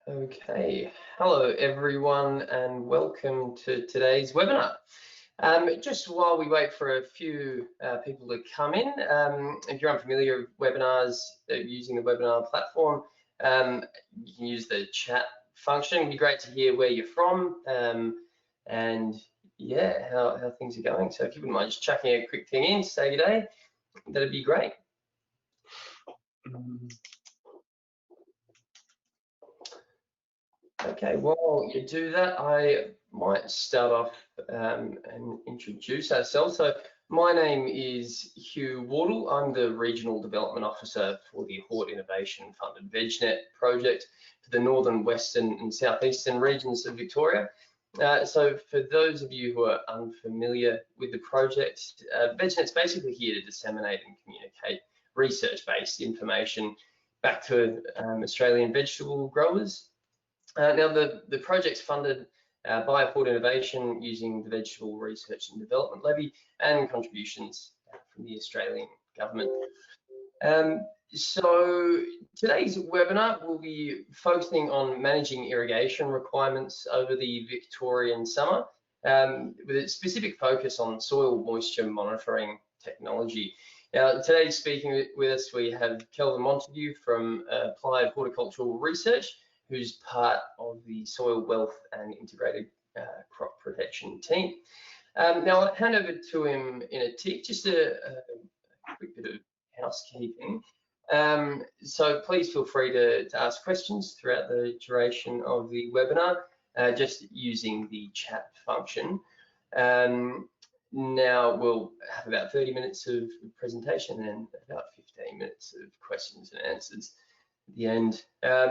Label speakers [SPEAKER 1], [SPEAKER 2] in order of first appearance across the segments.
[SPEAKER 1] Okay, hello everyone and welcome to today's webinar. Just while we wait for a few people to come in, if you're unfamiliar with webinars using the webinar platform, you can use the chat function. It'd be great to hear where you're from and yeah, how things are going. So if you wouldn't mind just chucking a quick thing in to say good day, that'd be great. Okay, while you do that, I might start off and introduce ourselves. So my name is Hugh Wardle. I'm the Regional Development Officer for the Hort Innovation Funded VegNet project for the northern, western and southeastern regions of Victoria. So for those of you who are unfamiliar with the project, VegNet's basically here to disseminate and communicate research-based information back to Australian vegetable growers. Now, the project's funded by Hort Innovation using the Vegetable Research and Development Levy and contributions from the Australian government. So today's webinar will be focusing on managing irrigation requirements over the Victorian summer, with a specific focus on soil moisture monitoring technology. Now, today speaking with us, we have Kelvin Montagu from Applied Horticultural Research, who's part of the Soil Wealth and Integrated Crop Protection team. Now, I'll hand over to him in a tick, just a quick bit of housekeeping. So please feel free to ask questions throughout the duration of the webinar, just using the chat function. Now we'll have about 30 minutes of presentation and about 15 minutes of questions and answers at the end.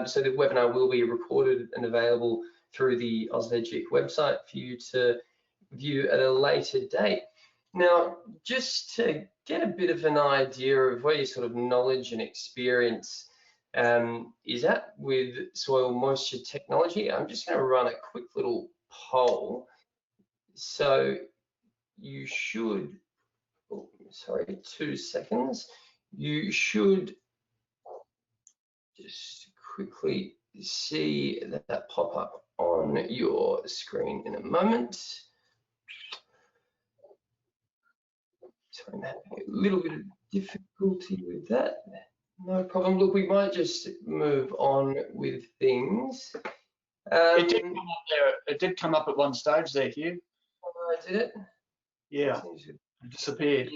[SPEAKER 1] So the webinar will be recorded and available through the AusVegGeek website for you to view at a later date. Now, just to get a bit of an idea of where your sort of knowledge and experience is at with soil moisture technology, I'm just going to run a quick little poll. So you should, oh, sorry, 2 seconds. You should just quickly see that pop up on your screen in a moment. Sorry, I'm having a little bit of difficulty with that. No problem. Look, we might just move on with things.
[SPEAKER 2] It did come up there. It did come up at one stage there, Hugh.
[SPEAKER 1] Oh, did it?
[SPEAKER 2] Yeah, it disappeared.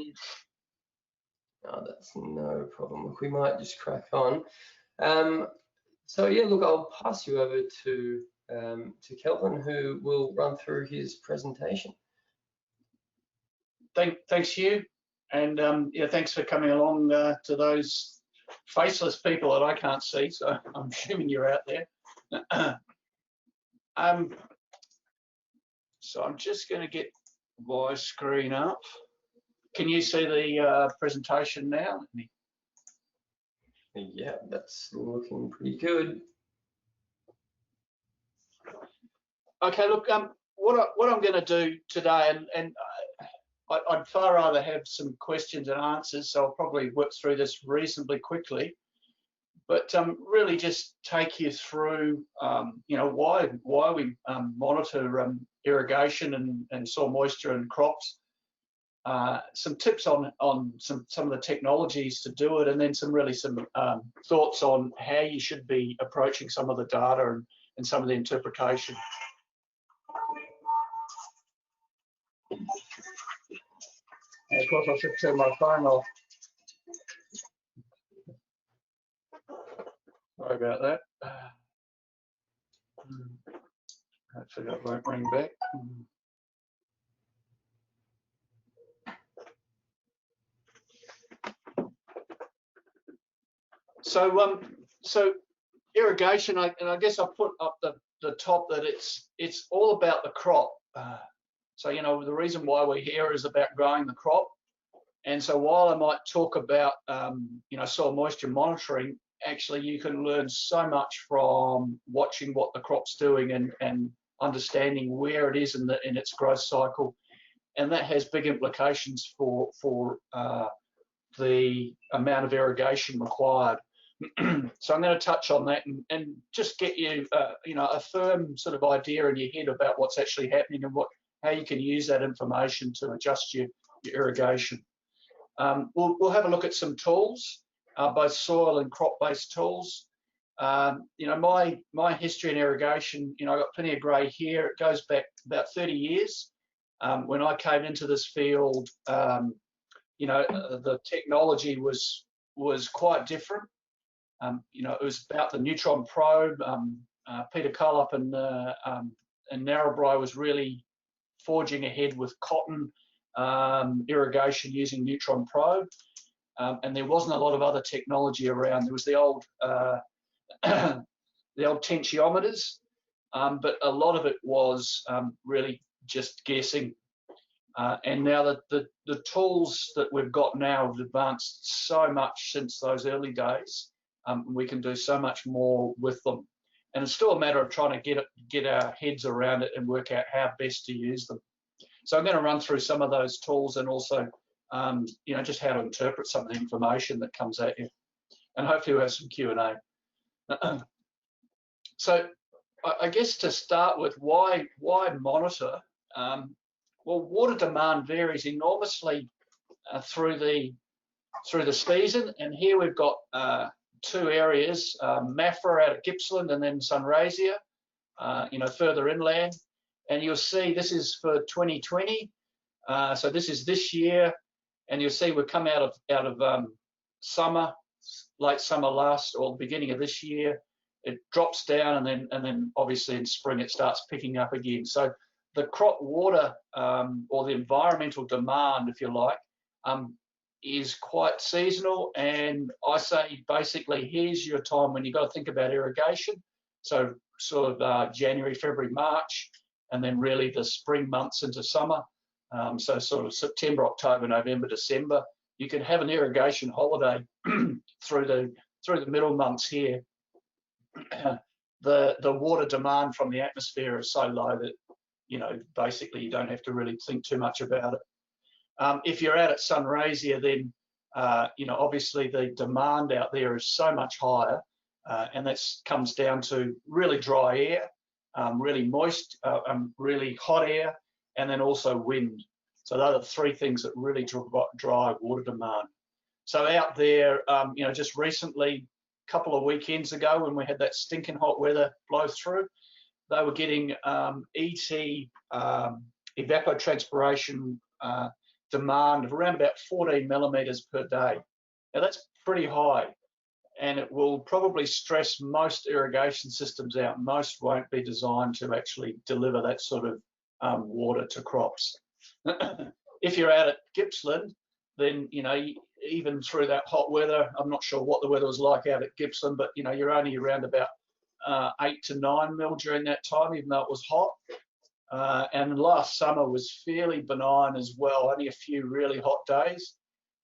[SPEAKER 1] Oh, that's no problem. Look, we might just crack on. So yeah, look, I'll pass you over to Kelvin, who will run through his presentation.
[SPEAKER 2] Thanks, Hugh, and yeah, thanks for coming along to those faceless people that I can't see. So I'm assuming you're out there. So I'm just going to get my screen up. Can you see the presentation now?
[SPEAKER 1] Yeah, that's looking pretty good.
[SPEAKER 2] Okay, look, what I'm going to do today, and I'd far rather have some questions and answers, so I'll probably work through this reasonably quickly. But really just take you through, you know, why we monitor irrigation and soil moisture and crops. Some tips on some of the technologies to do it, and then some thoughts on how you should be approaching some of the data and some of the interpretation. And of course, I should turn my phone off. Sorry about that. Hopefully that won't ring back. So irrigation, and I guess I put up the top that it's all about the crop. So you know, the reason why we're here is about growing the crop. And so while I might talk about you know, soil moisture monitoring, actually you can learn so much from watching what the crop's doing and understanding where it is in its growth cycle, and that has big implications for the amount of irrigation required. So I'm going to touch on that and just get you, a firm sort of idea in your head about what's actually happening and how you can use that information to adjust your irrigation. We'll have a look at some tools, both soil and crop-based tools. My history in irrigation, I've got plenty of grey here. It goes back about 30 years. When I came into this field, the technology was quite different. It was about the neutron probe. Peter Cullop and Narrabri was really forging ahead with cotton irrigation using neutron probe, and there wasn't a lot of other technology around. There was the old tensiometers, but a lot of it was really just guessing. And now that the tools that we've got now have advanced so much since those early days. We can do so much more with them, and it's still a matter of trying to get our heads around it and work out how best to use them. So I'm going to run through some of those tools and also, just how to interpret some of the information that comes at you, and hopefully we'll have some Q&A. So I guess to start with, why monitor? Well, water demand varies enormously through the season, and here we've got two areas, Maffra out at Gippsland and then Sunraysia, further inland. And you'll see this is for 2020. So this is this year, and you'll see we've come out of summer, late summer last or the beginning of this year. It drops down, and then obviously in spring it starts picking up again. So the crop water or the environmental demand, if you like, is quite seasonal, and I say basically here's your time when you've got to think about irrigation. So sort of January, February, March, and then really the spring months into summer. So sort of September, October, November, December. You can have an irrigation holiday through the middle months here. The water demand from the atmosphere is so low that basically you don't have to really think too much about it. If you're out at Sunraysia, then obviously the demand out there is so much higher, and that comes down to really dry air, really moist, really hot air, and then also wind. So those are the three things that really drive water demand. So out there, just recently, a couple of weekends ago, when we had that stinking hot weather blow through, they were getting ET evapotranspiration demand of around about 14 millimetres per day. Now that's pretty high, and it will probably stress most irrigation systems out. Most won't be designed to actually deliver that sort of water to crops. If you're out at Gippsland, then even through that hot weather, I'm not sure what the weather was like out at Gippsland, but you're only around about 8 to 9 mil during that time, even though it was hot. And last summer was fairly benign as well, only a few really hot days.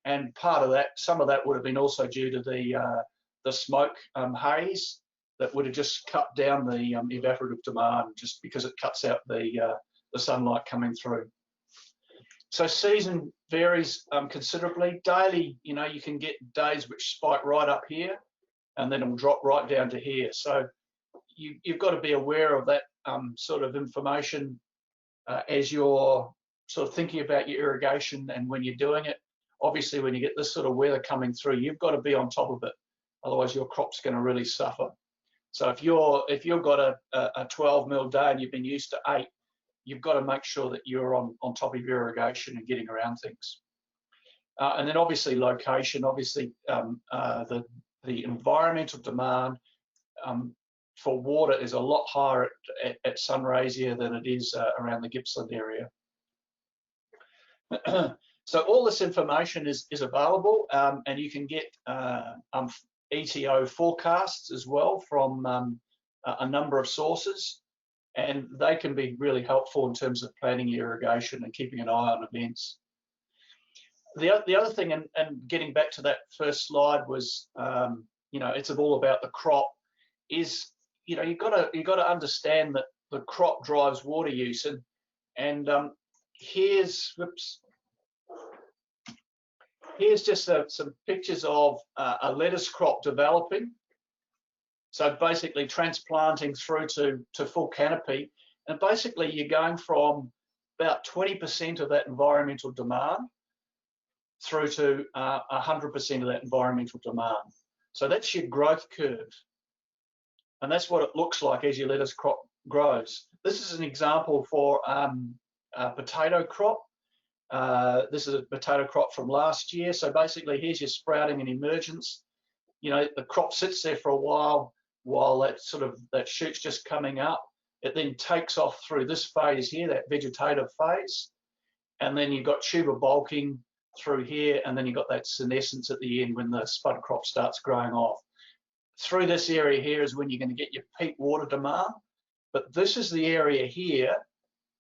[SPEAKER 2] And part of that, some of that would have been also due to the smoke haze that would have just cut down the evaporative demand, just because it cuts out the sunlight coming through. So season varies considerably. Daily, you can get days which spike right up here, and then it'll drop right down to here. So you've got to be aware of that sort of information as you're sort of thinking about your irrigation and when you're doing it. Obviously, when you get this sort of weather coming through, you've got to be on top of it. Otherwise, your crop's going to really suffer. So if you've got a 12 mil day and you've been used to 8, you've got to make sure that you're on top of your irrigation and getting around things. And then obviously location. Obviously, the environmental demand for water is a lot higher at Sunraysia than it is around the Gippsland area. So all this information is available, and you can get ETO forecasts as well from a number of sources, and they can be really helpful in terms of planning your irrigation and keeping an eye on events. The other thing, and getting back to that first slide, was it's all about the crop. Is you've got to understand that the crop drives water use, and here's Here's just some pictures of a lettuce crop developing. So basically transplanting through to full canopy. And basically you're going from about 20% of that environmental demand through to 100% of that environmental demand. So that's your growth curve. And that's what it looks like as your lettuce crop grows. This is an example for a potato crop. This is a potato crop from last year. So basically here's your sprouting and emergence. You know, the crop sits there for a while that shoot's just coming up. It then takes off through this phase here, that vegetative phase. And then you've got tuber bulking through here, and then you've got that senescence at the end when the spud crop starts growing off. Through this area here is when you're going to get your peak water demand. But this is the area here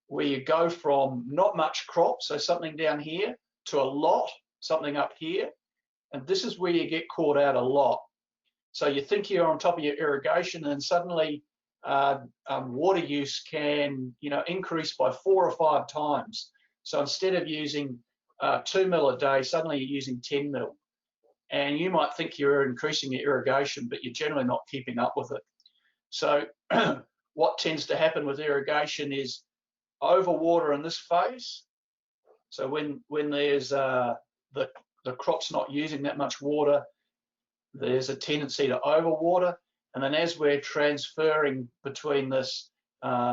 [SPEAKER 2] where you go from not much crop, so something down here, to a lot, something up here. And this is where you get caught out a lot. So you think you're on top of your irrigation, and suddenly water use can, increase by 4 or 5 times. So instead of using 2 mil a day, suddenly you're using 10 mil. And you might think you're increasing your irrigation, but you're generally not keeping up with it. So what tends to happen with irrigation is overwater in this phase. So when there's the crop's not using that much water, there's a tendency to overwater. And then as we're transferring between this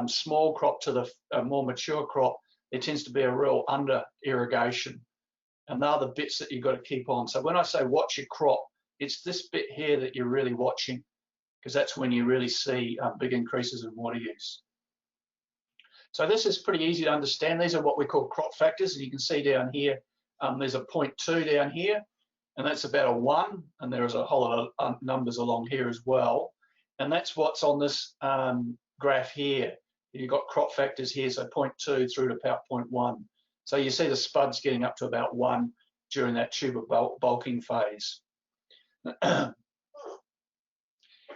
[SPEAKER 2] small crop to the more mature crop, there tends to be a real under irrigation. And they're the bits that you've got to keep on. So when I say watch your crop, it's this bit here that you're really watching, because that's when you really see big increases in water use. So this is pretty easy to understand. These are what we call crop factors. And you can see down here, there's a 0.2 down here, and that's about a 1. And there's a whole lot of numbers along here as well. And that's what's on this graph here. You've got crop factors here, so 0.2 through to about 0.1. So you see the spuds getting up to about 1 during that tuber bulking phase.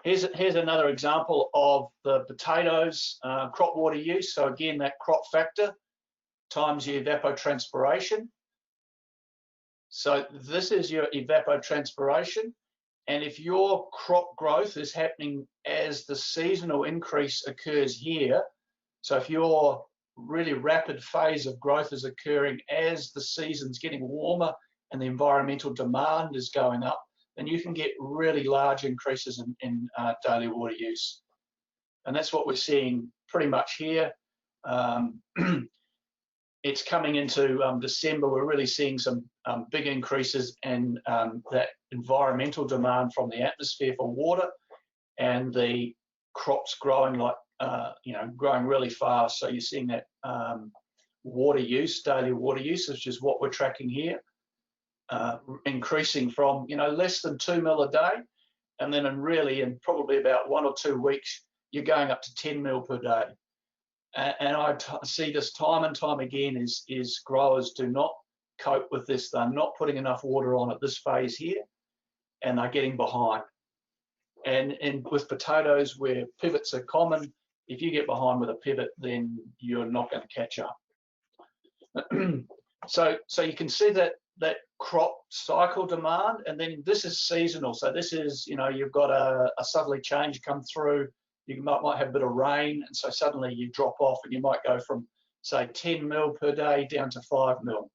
[SPEAKER 2] Here's another example of the potatoes crop water use. So again, that crop factor times your evapotranspiration. So this is your evapotranspiration. And if your crop growth is happening as the seasonal increase occurs here, so if your really rapid phase of growth is occurring as the season's getting warmer and the environmental demand is going up, then you can get really large increases in daily water use. And that's what we're seeing pretty much here. It's coming into December, we're really seeing some big increases in that environmental demand from the atmosphere for water, and the crops growing like, growing really fast. So you're seeing that water use, daily water use, which is what we're tracking here, increasing from, less than 2 mil a day. And then in probably about 1 or 2 weeks, you're going up to 10 mil per day. And I see this time and time again is growers do not cope with this. They're not putting enough water on at this phase here, and they're getting behind. And with potatoes, where pivots are common, if you get behind with a pivot, then you're not going to catch up. So you can see that crop cycle demand, and then this is seasonal. So this is, you've got a southerly change come through. You might have a bit of rain, and so suddenly you drop off, and you might go from, say, 10 mil per day down to 5 mil.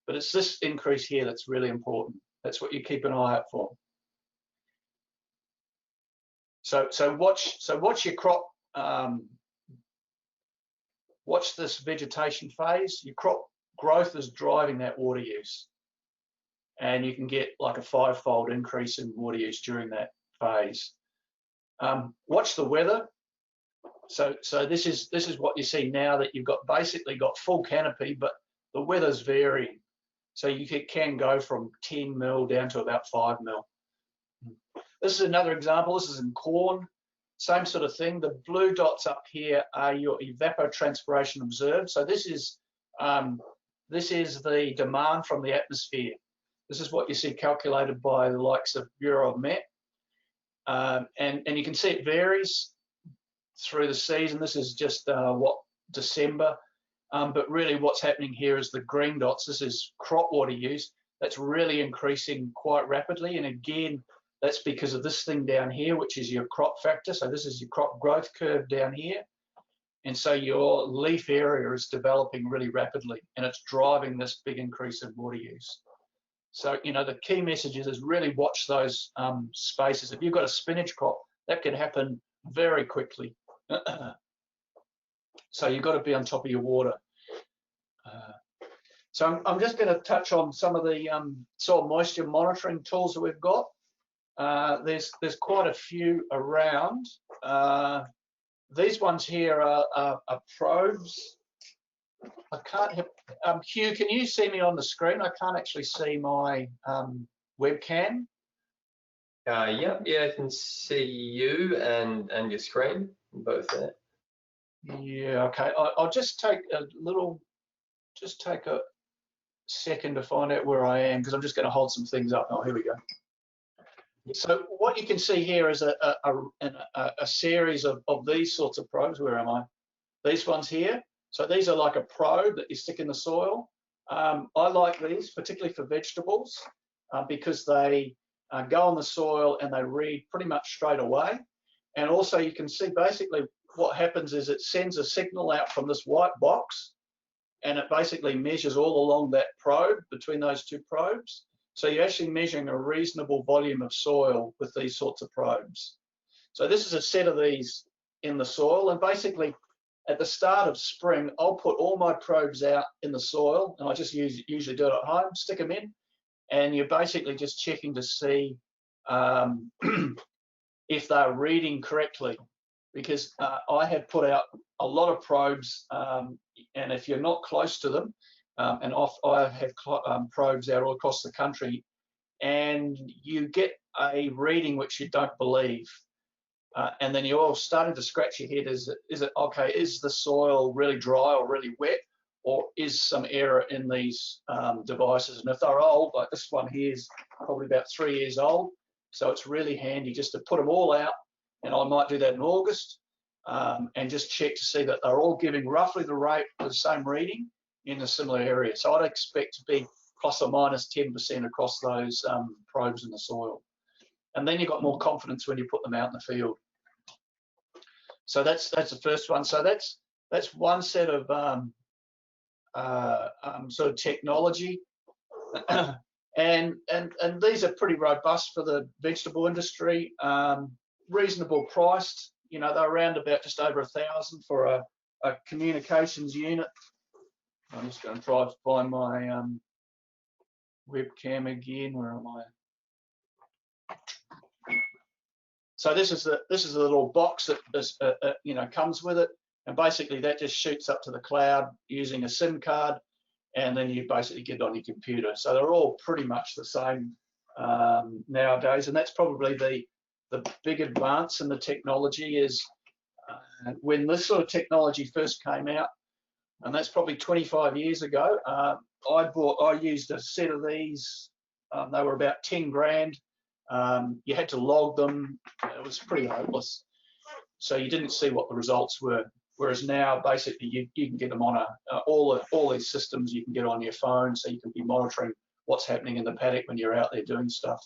[SPEAKER 2] But it's this increase here that's really important. That's what you keep an eye out for. So watch your crop. Watch this vegetation phase. Your crop growth is driving that water use, and you can get like a 5-fold increase in water use during that phase. Watch the weather. So this is what you see now, that you've basically got full canopy, but the weather's varying. So you can go from 10 mil down to about 5 mil. This is another example. This is in corn. Same sort of thing. The blue dots up here are your evapotranspiration observed. So this is the demand from the atmosphere. This is what you see calculated by the likes of Bureau of Met. And you can see it varies through the season. This is just December. But really what's happening here is the green dots. This is crop water use. that's really increasing quite rapidly. And again, that's because of this thing down here, which is your crop factor. So this is your crop growth curve down here. And so your leaf area is developing really rapidly, and it's driving this big increase in water use. So, you know, the key message is really watch those spaces. If you've got a spinach crop, that can happen very quickly. So you've got to be on top of your water. So I'm just going to touch on some of the soil moisture monitoring tools that we've got. There's quite a few around. These ones here are probes. I can't have, Hugh, can you see me on the screen? I can't actually see my webcam.
[SPEAKER 1] Yeah, I can see you and your screen, both there.
[SPEAKER 2] Yeah, okay. I'll just take a second to find out where I am, because I'm just going to hold some things up. Oh, here we go. So what you can see here is a series of these sorts of probes. Where am I? These ones here. So these are like a probe that you stick in the soil. I like these, particularly for vegetables, because they go on the soil and they read pretty much straight away. And also you can see basically what happens is it sends a signal out from this white box, and it basically measures all along that probe between those two probes. So you're actually measuring a reasonable volume of soil with these sorts of probes. So this is a set of these in the soil, and basically at the start of spring, I'll put all my probes out in the soil, and I just usually do it at home, stick them in, and you're basically just checking to see if they're reading correctly. Because I have put out a lot of probes, and if you're not close to them, and I have probes out all across the country, and you get a reading which you don't believe, and then you're all starting to scratch your head. Is it okay? Is the soil really dry or really wet, or is some error in these devices? And if they're old, like this one here is probably about 3 years old, so it's really handy just to put them all out. And I might do that in August, and just check to see that they're all giving roughly the same reading in a similar area. So I'd expect to be plus or minus 10% across those probes in the soil. And then you've got more confidence when you put them out in the field. So that's the first one. So that's one set of sort of technology. and these are pretty robust for the vegetable industry. Reasonable priced, you know, they're around about just over $1,000 for a communications unit. I'm just going to try to find my webcam again. Where am I? So this is the little box that you know, comes with it, and basically that just shoots up to the cloud using a SIM card, and then you basically get it on your computer. So they're all pretty much the same nowadays, and that's probably the big advance in the technology is when this sort of technology first came out, and that's probably 25 years ago. I used a set of these. They were about 10 grand. You had to log them. It was pretty hopeless. So you didn't see what the results were. Whereas now, basically, you can get them on all these systems. You can get on your phone, so you can be monitoring what's happening in the paddock when you're out there doing stuff.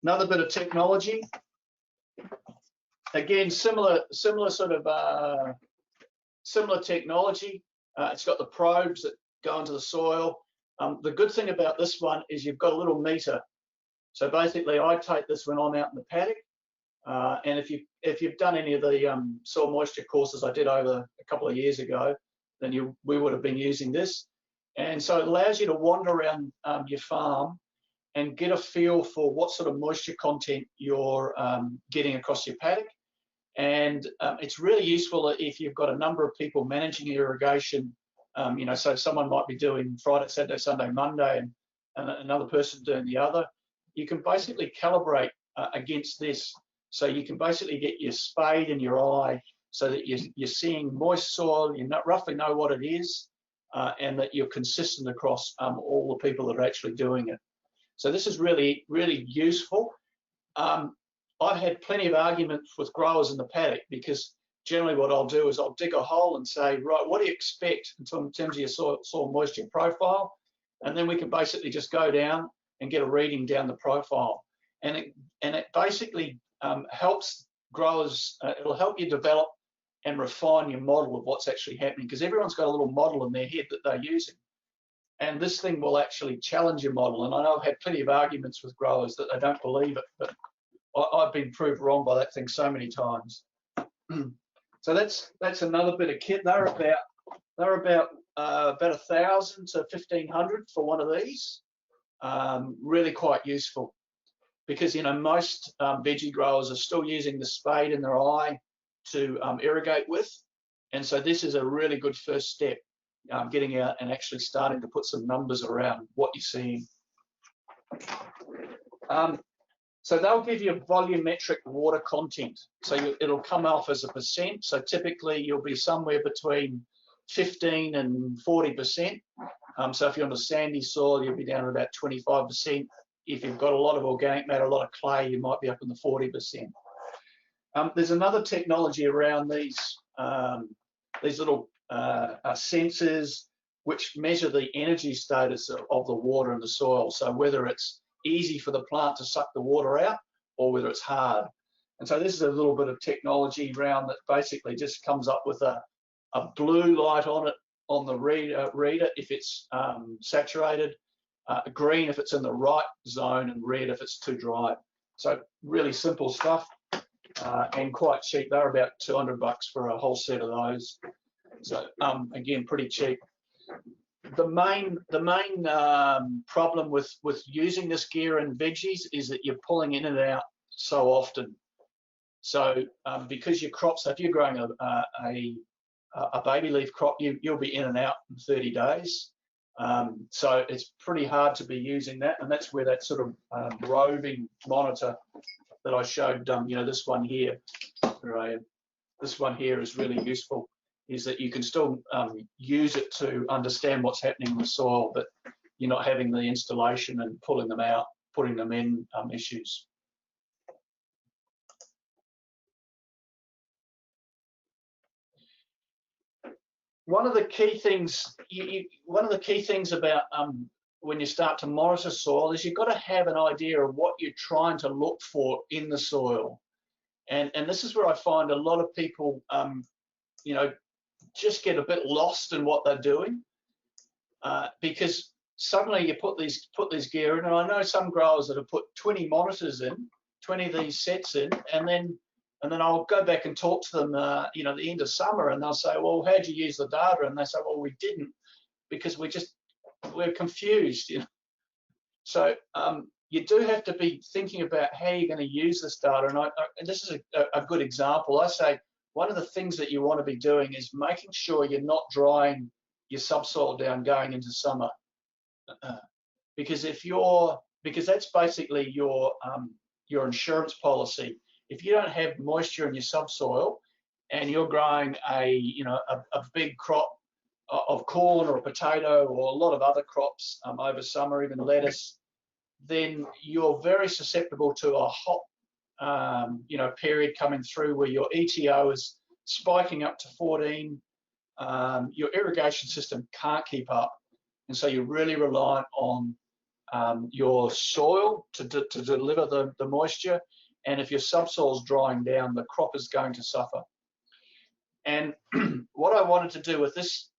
[SPEAKER 2] Another bit of technology. Again, similar sort of similar technology. It's got the probes that go into the soil. The good thing about this one is you've got a little meter. So basically, I take this when I'm out in the paddock, and if you've done any of the soil moisture courses I did over a couple of years ago, then we would have been using this. And so it allows you to wander around your farm and get a feel for what sort of moisture content you're getting across your paddock. And it's really useful if you've got a number of people managing irrigation. You know, so someone might be doing Friday, Saturday, Sunday, Monday, and another person doing the other. You can basically calibrate against this. So you can basically get your spade in your eye so that you're seeing moist soil, you roughly know what it is, and that you're consistent across all the people that are actually doing it. So this is really, really useful. I've had plenty of arguments with growers in the paddock because generally what I'll do is I'll dig a hole and say, right, what do you expect in terms of your soil moisture profile? And then we can basically just go down and get a reading down the profile. And it basically helps growers, it'll help you develop and refine your model of what's actually happening, because everyone's got a little model in their head that they're using. And this thing will actually challenge your model. And I know I've had plenty of arguments with growers that they don't believe it, but I've been proved wrong by that thing so many times. So that's another bit of kit. They're about 1,000 to 1,500 for one of these. Really quite useful, because most veggie growers are still using the spade in their eye to irrigate with, and so this is a really good first step, getting out and actually starting to put some numbers around what you're seeing. So they'll give you a volumetric water content, so it'll come off as a percent. So typically you'll be somewhere between 15 and 40%. So if you're on a sandy soil, you'll be down to about 25%. If you've got a lot of organic matter, a lot of clay, you might be up in the 40%. There's another technology around these little sensors which measure the energy status of the water in the soil. So whether it's easy for the plant to suck the water out or whether it's hard. And so this is a little bit of technology around that basically just comes up with a blue light on it on the reader if it's saturated, green if it's in the right zone, and red if it's too dry. So really simple stuff. And quite cheap. They're about $200 for a whole set of those. So again, pretty cheap. The main problem with using this gear in veggies is that you're pulling in and out so often. So because your crops, if you're growing a baby leaf crop, you'll be in and out in 30 days. So it's pretty hard to be using that, and that's where that sort of roving monitor that I showed, this one here, this one here is really useful, is that you can still use it to understand what's happening in the soil, but you're not having the installation and pulling them out, putting them in issues. One of the key things about when you start to monitor soil is you've got to have an idea of what you're trying to look for in the soil. And this is where I find a lot of people, just get a bit lost in what they're doing, because suddenly you put these gear in, and I know some growers that have put 20 monitors in, 20 of these sets in, and then I'll go back and talk to them, at the end of summer, and they'll say, well, how'd you use the data? And they say, well, we didn't, because we're confused. So you do have to be thinking about how you're going to use this data. And this is a good example. I say one of the things that you want to be doing is making sure you're not drying your subsoil down going into summer, because that's basically your insurance policy. If you don't have moisture in your subsoil and you're growing a big crop of corn or a potato or a lot of other crops over summer, even lettuce, then you're very susceptible to a hot period coming through where your ETO is spiking up to 14. Your irrigation system can't keep up, and so you're really reliant on your soil to deliver the moisture. And if your subsoil is drying down, the crop is going to suffer. And what I wanted to do with this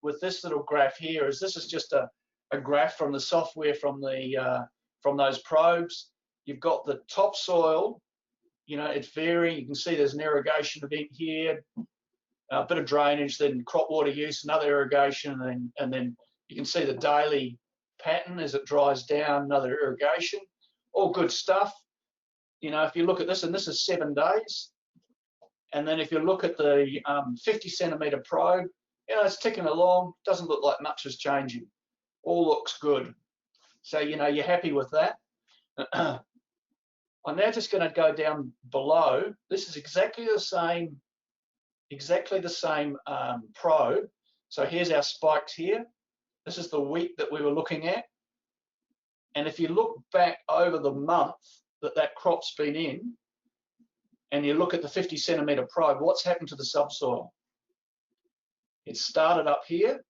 [SPEAKER 2] little graph here is this is just a graph from the software from those probes. You've got the topsoil, it's varying. You can see there's an irrigation event here, a bit of drainage, then crop water use, another irrigation, and then you can see the daily pattern as it dries down, another irrigation. All good stuff. If you look at this, and this is 7 days, and then if you look at the 50 centimetre probe, it's ticking along, doesn't look like much is changing. All looks good. So, you're happy with that. I'm now just going to go down below. This is exactly the same probe. So here's our spikes here. This is the week that we were looking at. And if you look back over the month that crop's been in, and you look at the 50 centimetre probe, what's happened to the subsoil? It started up here,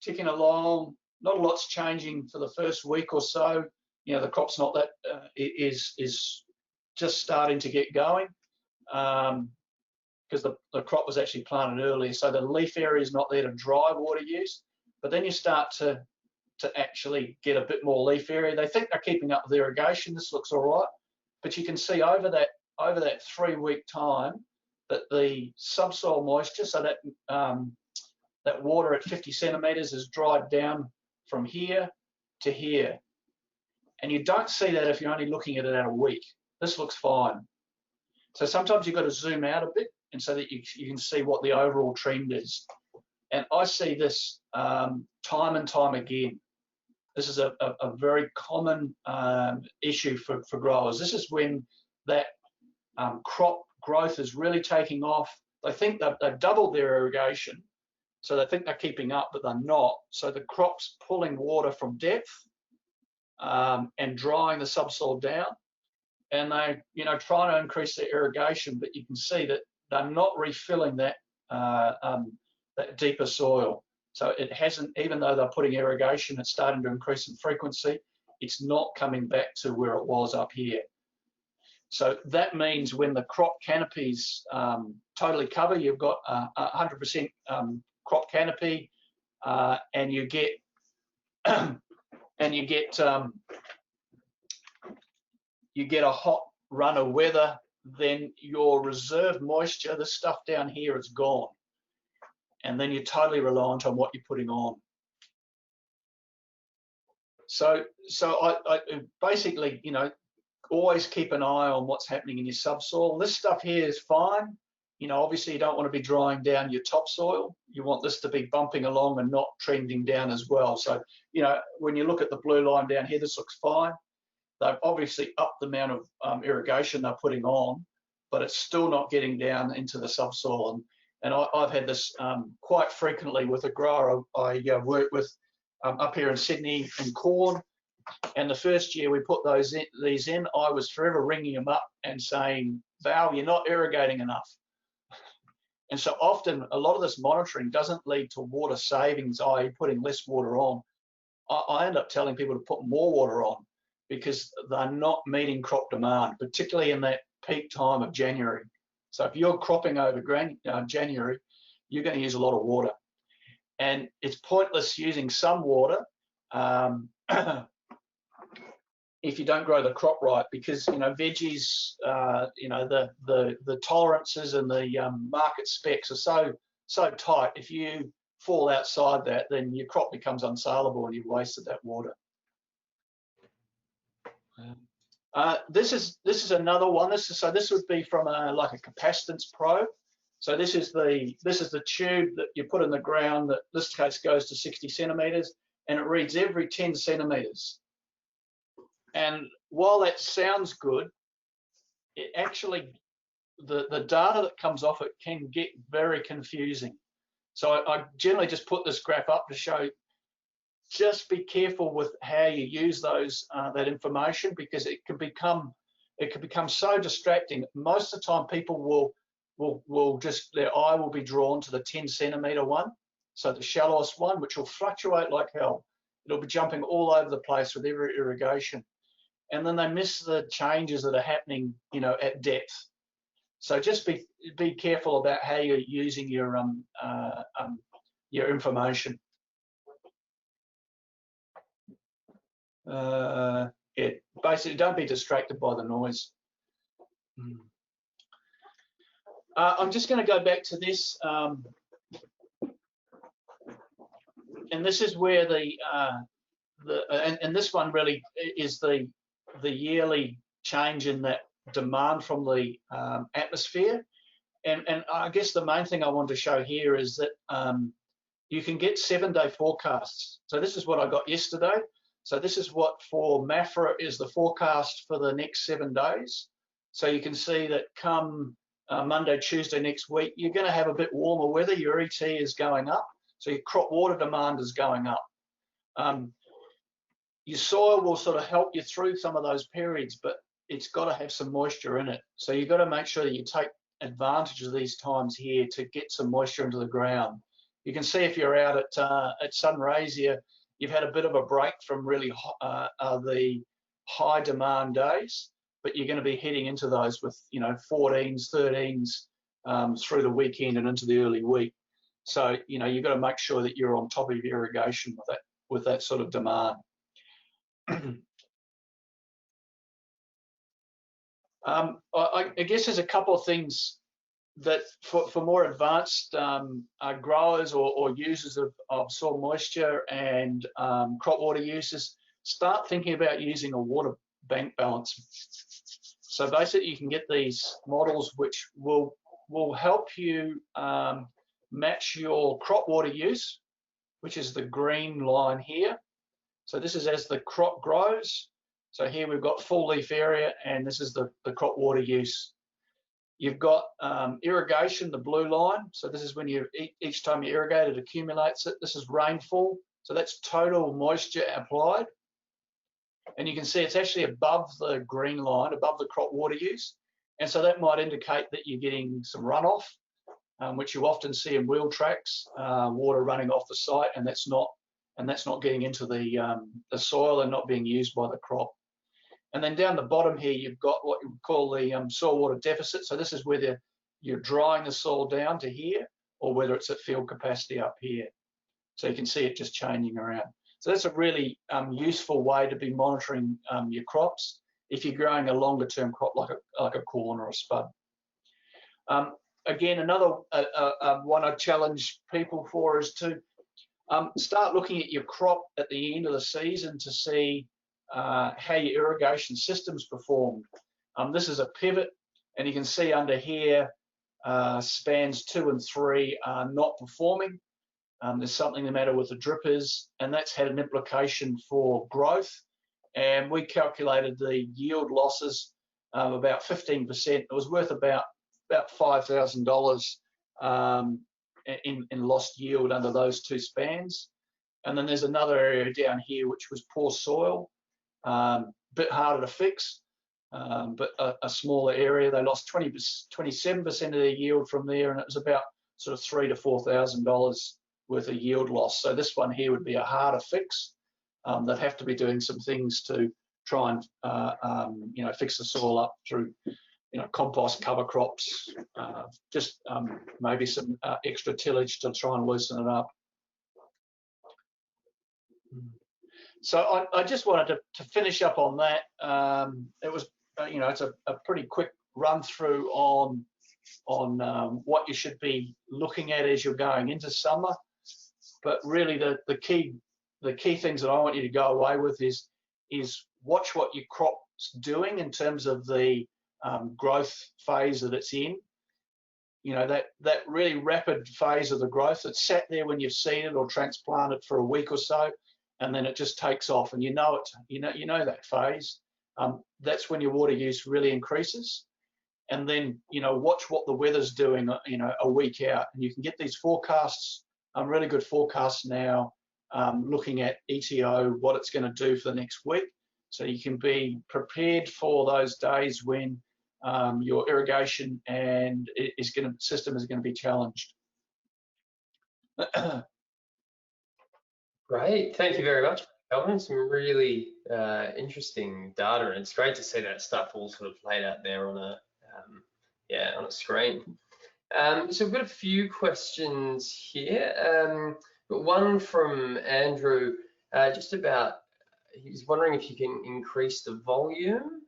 [SPEAKER 2] ticking along, not a lot's changing for the first week or so. You know, the crop's not that, is just starting to get going, because the crop was actually planted earlier, so the leaf area is not there to dry water use. But then you start to actually get a bit more leaf area. They think they're keeping up with irrigation. This looks all right, but you can see over that 3 week time that the subsoil moisture, so that that water at 50 centimetres is dried down from here to here, and you don't see that if you're only looking at it at a week. This looks fine. So sometimes you've got to zoom out a bit, and so that you can see what the overall trend is. And I see this time and time again. This is a very common issue for growers. This is when that crop growth is really taking off. They think they've doubled their irrigation, so they think they're keeping up, but they're not. So the crop's pulling water from depth and drying the subsoil down, and they, trying to increase their irrigation, but you can see that they're not refilling that that deeper soil. So it hasn't, even though they're putting irrigation, it's starting to increase in frequency. It's not coming back to where it was up here. So that means when the crop canopies totally cover, you've got 100% crop canopy, and you get a hot run of weather, then your reserve moisture, the stuff down here, is gone. And then you're totally reliant on what you're putting on. So I basically, always keep an eye on what's happening in your subsoil. This stuff here is fine. Obviously you don't want to be drying down your topsoil. You want this to be bumping along and not trending down as well. So, when you look at the blue line down here, this looks fine. They've obviously upped the amount of irrigation they're putting on, but it's still not getting down into the subsoil. And I've had this quite frequently with a grower I work with up here in Sydney in corn. And the first year we put these in, I was forever ringing them up and saying, Val, you're not irrigating enough. And so often a lot of this monitoring doesn't lead to water savings, i.e. putting less water on. I end up telling people to put more water on because they're not meeting crop demand, particularly in that peak time of January. So if you're cropping over January, you're going to use a lot of water. And it's pointless using some water if you don't grow the crop right, because veggies, the tolerances and the market specs are so tight. If you fall outside that, then your crop becomes unsaleable and you've wasted that water. This is another one. This would be from like a capacitance probe. So this is the tube that you put in the ground that this case goes to 60 centimeters, and it reads every 10 centimeters. And while that sounds good, it actually, the data that comes off it can get very confusing. So I generally just put this graph up to show, just be careful with how you use that information, because it can become so distracting. Most of the time people will just, their eye will be drawn to the 10 centimeter one, so the shallowest one, which will fluctuate like hell. It'll be jumping all over the place with every irrigation, and then they miss the changes that are happening, at depth. So just be careful about how you're using your information. Basically, don't be distracted by the noise. I'm just going to go back to this, and this is where and this one really is the yearly change in that demand from the atmosphere. And I guess the main thing I want to show here is that you can get 7-day forecasts. So this is what I got yesterday. So this is what for MAFRA is the forecast for the next 7 days. So you can see that come Monday, Tuesday next week, you're going to have a bit warmer weather. Your ET is going up, so your crop water demand is going up. Your soil will sort of help you through some of those periods, but it's got to have some moisture in it. So you've got to make sure that you take advantage of these times here to get some moisture into the ground. You can see if you're out at sun rays here, you've had a bit of a break from really the high demand days, but you're going to be heading into those with 14s, 13s through the weekend and into the early week. So you've got to make sure that you're on top of your irrigation with that sort of demand. I guess there's a couple of things that for more advanced growers or users of soil moisture and crop water users, start thinking about using a water bank balancer. So basically you can get these models which will help you match your crop water use, which is the green line here. So this is as the crop grows. So here we've got full leaf area, and this is the crop water use. You've got irrigation, the blue line. So this is when each time you irrigate, it accumulates it. This is rainfall. So that's total moisture applied. And you can see it's actually above the green line, above the crop water use. And so that might indicate that you're getting some runoff, which you often see in wheel tracks, water running off the site, and that's not getting into the soil and not being used by the crop. And then down the bottom here, you've got what you would call the soil water deficit. So this is whether you're drying the soil down to here or whether it's at field capacity up here. So you can see it just changing around. So that's a really useful way to be monitoring your crops if you're growing a longer term crop like a corn or a spud. Again, another one I challenge people for is to start looking at your crop at the end of the season to see how your irrigation system's performed. This is a pivot, and you can see under here spans 2 and 3 are not performing. There's something the matter with the drippers, and that's had an implication for growth. And we calculated the yield losses of about 15%. It was worth about $5,000 in lost yield under those 2 spans. And then there's another area down here which was poor soil, bit harder to fix, but a smaller area. They lost 27% of their yield from there, and it was about sort of $3,000 to $4,000 worth of yield loss. So this one here would be a harder fix. They'd have to be doing some things to try and fix the soil up through compost, cover crops, just maybe some extra tillage to try and loosen it up. So I just wanted to finish up on that. It was, it's a pretty quick run through on what you should be looking at as you're going into summer. But really, the key things that I want you to go away with is watch what your crop's doing in terms of the growth phase that it's in. That really rapid phase of the growth that's sat there when you've seeded or transplanted for a week or so, and then it just takes off, and you know that phase. That's when your water use really increases. And then watch what the weather's doing a week out, and you can get these forecasts, really good forecasts now, looking at ETO, what it's going to do for the next week, so you can be prepared for those days when your irrigation system is going to be challenged.
[SPEAKER 1] Great, thank you very much, Kelvin. Some really interesting data, and it's great to see that stuff all sort of laid out there on a screen. So we've got a few questions here. But one from Andrew, just about, he's wondering if you can increase the volume.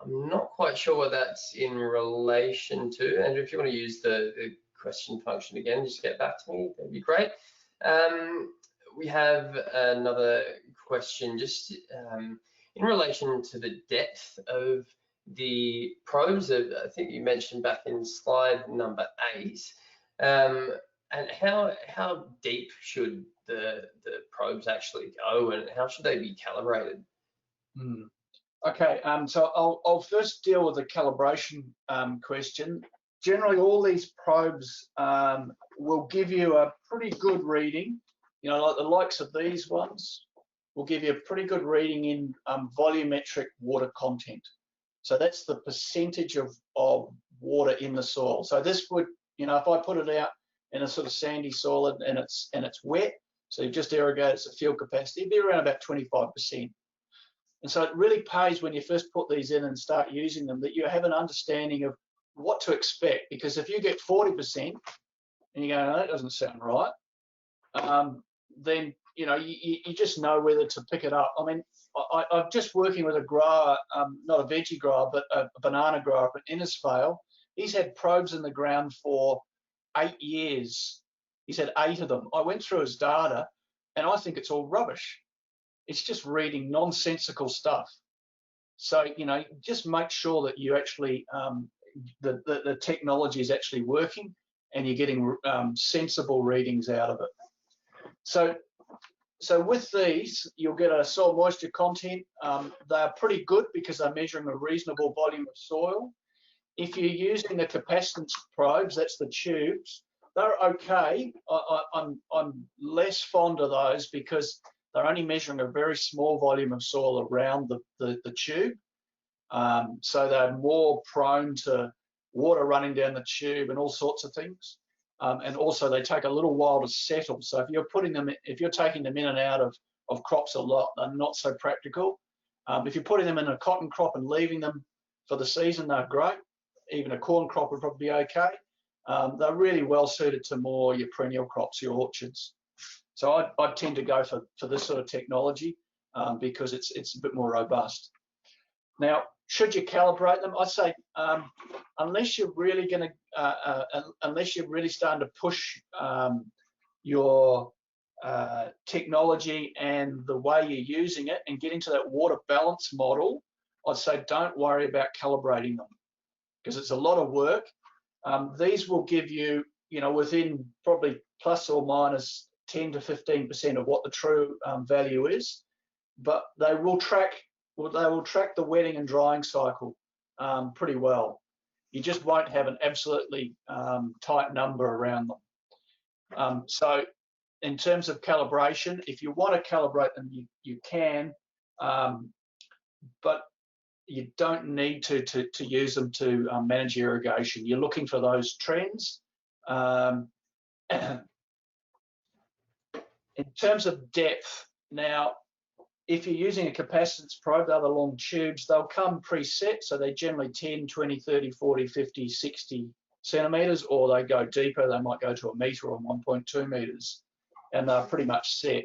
[SPEAKER 1] I'm not quite sure what that's in relation to. Andrew, if you want to use the question function again, just get back to me, that'd be great. We have another question just in relation to the depth of the probes. I think you mentioned back in slide number 8, and how deep should the probes actually go, and how should they be calibrated?
[SPEAKER 2] Okay, so I'll first deal with the calibration question. Generally, all these probes will give you a pretty good reading. Like the likes of these ones will give you a pretty good reading in volumetric water content. So that's the percentage of water in the soil. So this would, you know, if I put it out in a sort of sandy soil and it's wet, so you just irrigate it's at field capacity, it'd be around about 25%. And so it really pays when you first put these in and start using them that you have an understanding of what to expect. Because if you get 40% and you go, no, that doesn't sound right, then you know you just know whether to pick it up. I mean, I'm just working with a grower, not a veggie grower, but a banana grower up in Innisfail. He's had probes in the ground for 8 years. He's had 8 of them. I went through his data, and I think it's all rubbish. It's just reading nonsensical stuff. So, you know, just make sure that you actually, the technology is actually working and you're getting sensible readings out of it. So with these, you'll get a soil moisture content. They're pretty good because they're measuring a reasonable volume of soil. If you're using the capacitance probes, that's the tubes, they're okay. I'm less fond of those because they're only measuring a very small volume of soil around the tube. So they're more prone to water running down the tube and all sorts of things. And also they take a little while to settle. So if you're taking them in and out of crops a lot, they're not so practical. If you're putting them in a cotton crop and leaving them for the season, they're great. Even a corn crop would probably be okay. They're really well suited to more your perennial crops, your orchards. So I tend to go for this sort of technology because it's a bit more robust. Now, should you calibrate them? I'd say unless you're really going to, unless you're really starting to push your technology and the way you're using it and get into that water balance model, I'd say don't worry about calibrating them because it's a lot of work. These will give you, you know, within probably plus or minus 10 to 15% of what the true value is, but they will track the wetting and drying cycle pretty well. You just won't have an absolutely tight number around them. So in terms of calibration, if you want to calibrate them, you can, but you don't need to use them to manage irrigation. You're looking for those trends. In terms of depth, now, if you're using a capacitance probe, they're the long tubes, they'll come preset, so they're generally 10, 20, 30, 40, 50, 60 centimetres, or they go deeper, they might go to 1 metre or 1.2 metres, and they're pretty much set.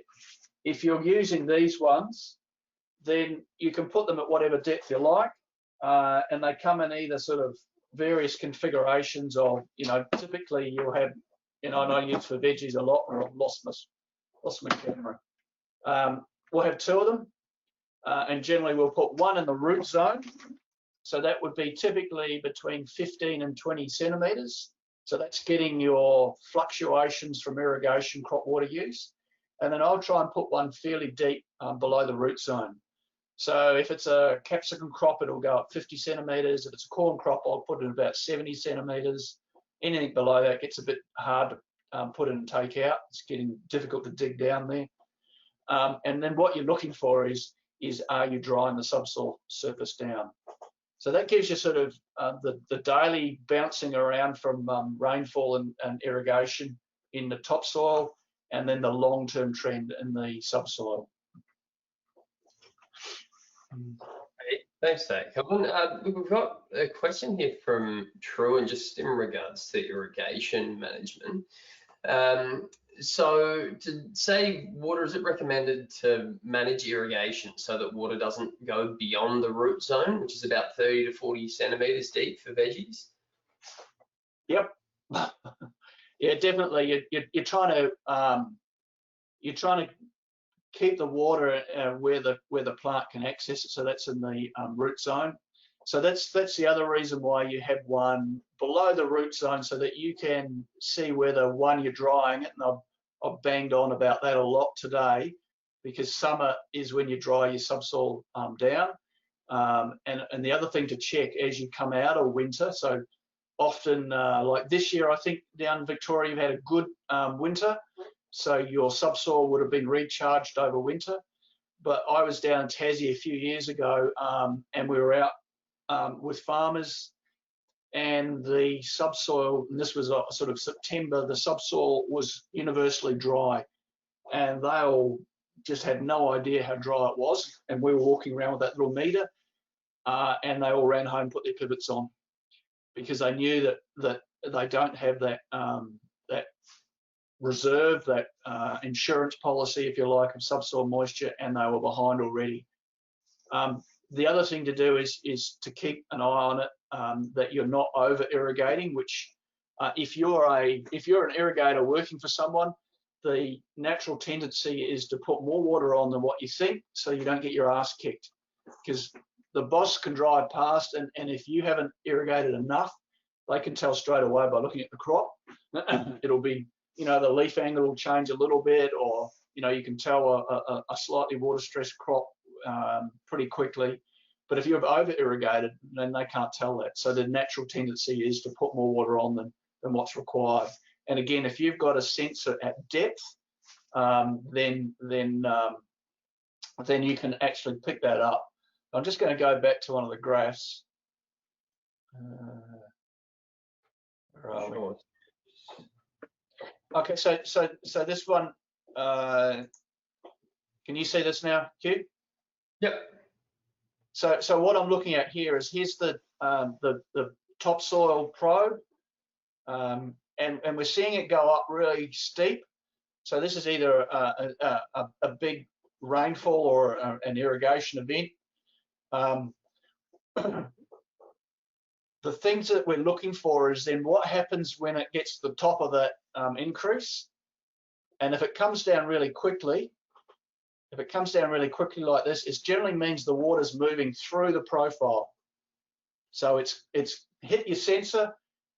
[SPEAKER 2] If you're using these ones, then you can put them at whatever depth you like, and they come in either sort of various configurations of, you know, typically you'll have, you know, and I use for veggies a lot, or I've lost my camera. We'll have 2 of them, and generally we'll put one in the root zone. So that would be typically between 15 and 20 centimetres. So that's getting your fluctuations from irrigation, crop water use. And then I'll try and put one fairly deep below the root zone. So if it's a capsicum crop, it'll go up 50 centimetres. If it's a corn crop, I'll put it about 70 centimetres. Anything below that gets a bit hard to put in and take out. It's getting difficult to dig down there. And then what you're looking for is are you drying the subsoil surface down? So that gives you sort of the daily bouncing around from rainfall and irrigation in the topsoil, and then the long-term trend in the subsoil.
[SPEAKER 1] Thanks, Dr Kelvin. We've got a question here from True, and just in regards to irrigation management. So to say water, is it recommended to manage irrigation so that water doesn't go beyond the root zone, which is about 30 to 40 centimetres deep for veggies?
[SPEAKER 2] Yep. Yeah, definitely. You're trying to keep the water where the plant can access it, so that's in the root zone. So that's the other reason why you have one below the root zone, so that you can see whether, one, you're drying it, and I've banged on about that a lot today, because summer is when you dry your subsoil down. And the other thing to check as you come out of winter, so often like this year, I think down in Victoria you've had a good winter, so your subsoil would have been recharged over winter. But I was down in Tassie a few years ago, and we were out with farmers, and the subsoil, and this was sort of September, the subsoil was universally dry, and they all just had no idea how dry it was, and we were walking around with that little meter, and they all ran home and put their pivots on, because they knew that they don't have that that reserve, that insurance policy, if you like, of subsoil moisture, and they were behind already. The other thing to do is to keep an eye on it, that you're not over irrigating, which if you're an irrigator working for someone, the natural tendency is to put more water on than what you think, so you don't get your ass kicked, because the boss can drive past, and if you haven't irrigated enough, they can tell straight away by looking at the crop. It'll be, you know, the leaf angle will change a little bit, or, you know, you can tell a slightly water stressed crop pretty quickly. But if you've over irrigated, then they can't tell that. So the natural tendency is to put more water on than what's required. And again, if you've got a sensor at depth, then you can actually pick that up. I'm just going to go back to one of the graphs.
[SPEAKER 1] Sure.
[SPEAKER 2] Okay, so this one, can you see this now, Hugh?
[SPEAKER 1] Yep.
[SPEAKER 2] So what I'm looking at here is, here's the topsoil probe, and we're seeing it go up really steep. So this is either a big rainfall or an irrigation event. The things that we're looking for is then what happens when it gets to the top of that increase, and if it comes down really quickly, like this, it generally means the water's moving through the profile. So it's hit your sensor,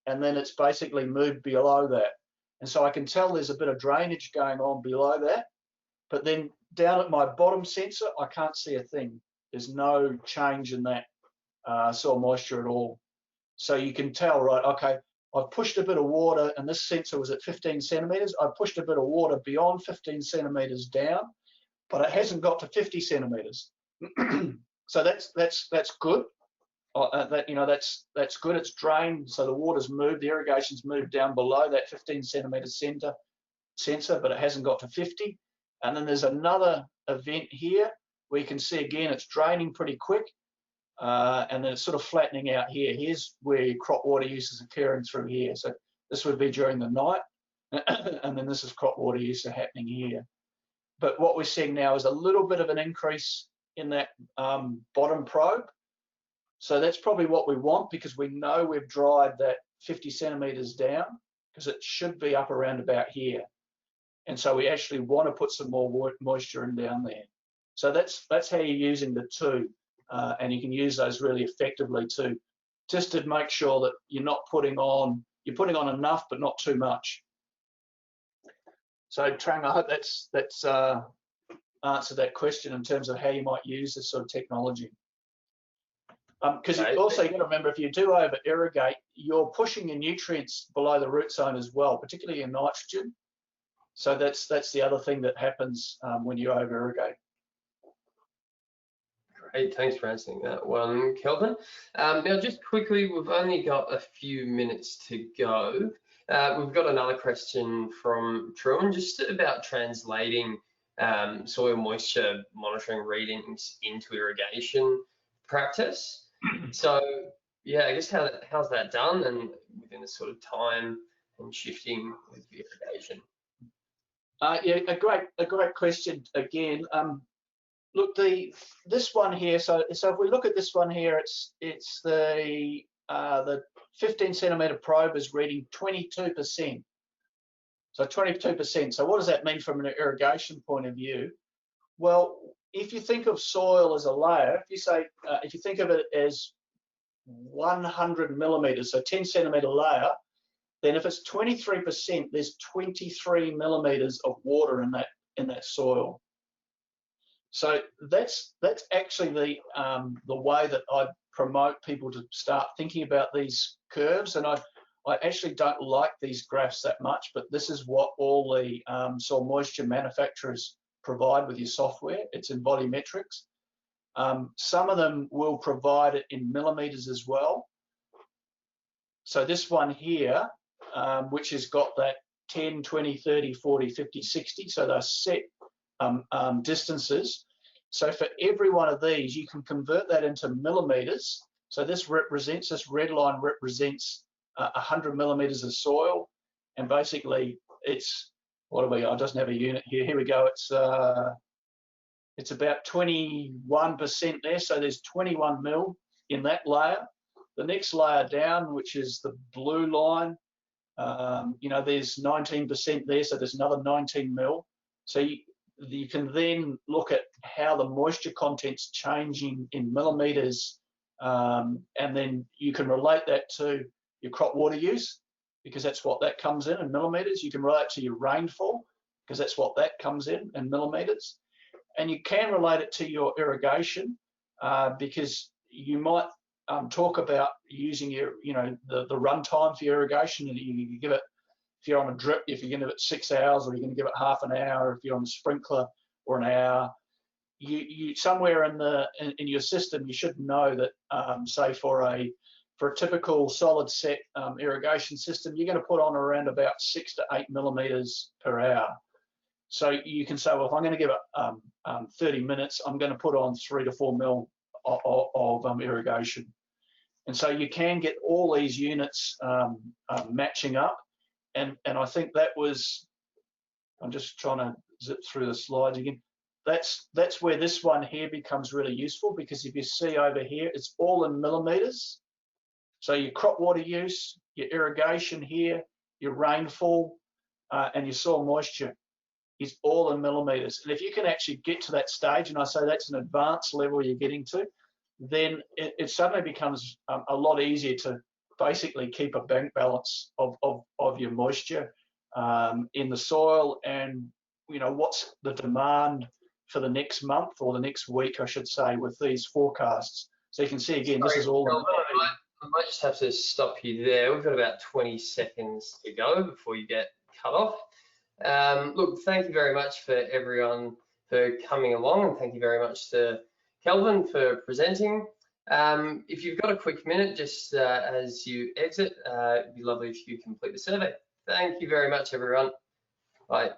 [SPEAKER 2] and then it's basically moved below that. And so I can tell there's a bit of drainage going on below that, but then down at my bottom sensor, I can't see a thing. There's no change in that soil moisture at all. So you can tell, right, okay, I've pushed a bit of water, and this sensor was at 15 centimeters. I pushed a bit of water beyond 15 centimeters down, but it hasn't got to 50 centimeters. So that's good. That's good. It's drained, so the water's moved, the irrigation's moved down below that 15 centimeter sensor, but it hasn't got to 50. And then there's another event here where you can see again it's draining pretty quick, and then it's sort of flattening out here. Here's where crop water use is occurring through here. So this would be during the night, and then this is crop water use happening here. But what we're seeing now is a little bit of an increase in that bottom probe. So that's probably what we want, because we know we've dried that 50 centimeters down, because it should be up around about here. And so we actually want to put some more moisture in down there. So that's how you're using the two, and you can use those really effectively too, just to make sure that you're putting on enough but not too much. So Trang, I hope that's answered that question in terms of how you might use this sort of technology. Because also you got to remember, if you do over irrigate, you're pushing your nutrients below the root zone as well, particularly in nitrogen. So that's the other thing that happens when you over irrigate.
[SPEAKER 1] Great, thanks for answering that one, Kelvin. Now, just quickly, we've only got a few minutes to go. We've got another question from Truman, just about translating soil moisture monitoring readings into irrigation practice. So, yeah, I guess how's that done, and within the sort of time and shifting with irrigation?
[SPEAKER 2] Yeah, a great question again. Look, this one here. So if we look at this one here, it's the 15 centimeter probe is reading 22%. So 22%. So what does that mean from an irrigation point of view? Well, if you think of soil as a layer, if you think of it as 100 millimeters, so 10 centimeter layer, then if it's 23%, there's 23 millimeters of water in that soil. So that's actually the way that I promote people to start thinking about these curves. And I actually don't like these graphs that much, but this is what all the soil moisture manufacturers provide with your software. It's in volumetrics. Some of them will provide it in millimeters as well. So this one here, which has got that 10, 20, 30, 40, 50, 60, so they're set distances. So for every one of these, you can convert that into millimeters. So this red line represents 100 millimeters of soil, and basically it's, what do we, I just have a unit here. Here we go. It's about 21% there. So there's 21 mil in that layer. The next layer down, which is the blue line, you know, there's 19% there, so there's another 19 mil. So you can then look at how the moisture content's changing in millimeters, and then you can relate that to your crop water use, because that's what that comes in millimeters. You can relate it to your rainfall, because that's what that comes in millimeters. And you can relate it to your irrigation, because you might talk about using your, you know, the run time for your irrigation, and you give it, if you're on a drip, if you're going to give it 6 hours, or you're going to give it half an hour, if you're on a sprinkler, or an hour. You somewhere in your system, you should know that, say for a typical solid set irrigation system, you're going to put on around about 6 to 8 millimeters per hour. So you can say, well, if I'm going to give it 30 minutes, I'm going to put on 3 to 4 mil of irrigation. And so you can get all these units matching up. And I think that was, I'm just trying to zip through the slides again. That's where this one here becomes really useful, because if you see over here, it's all in millimeters. So your crop water use, your irrigation here, your rainfall, and your soil moisture is all in millimeters. And if you can actually get to that stage, and I say that's an advanced level you're getting to, then it suddenly becomes a lot easier to basically keep a bank balance of your moisture in the soil, and you know what's the demand for the next month, or the next week, I should say, with these forecasts. So you can see again, this is all.
[SPEAKER 1] I might just have to stop you there. We've got about 20 seconds to go before you get cut off. Look, thank you very much for everyone for coming along, and thank you very much to Kelvin for presenting. If you've got a quick minute, just as you exit, it'd be lovely if you complete the survey. Thank you very much, everyone. Bye.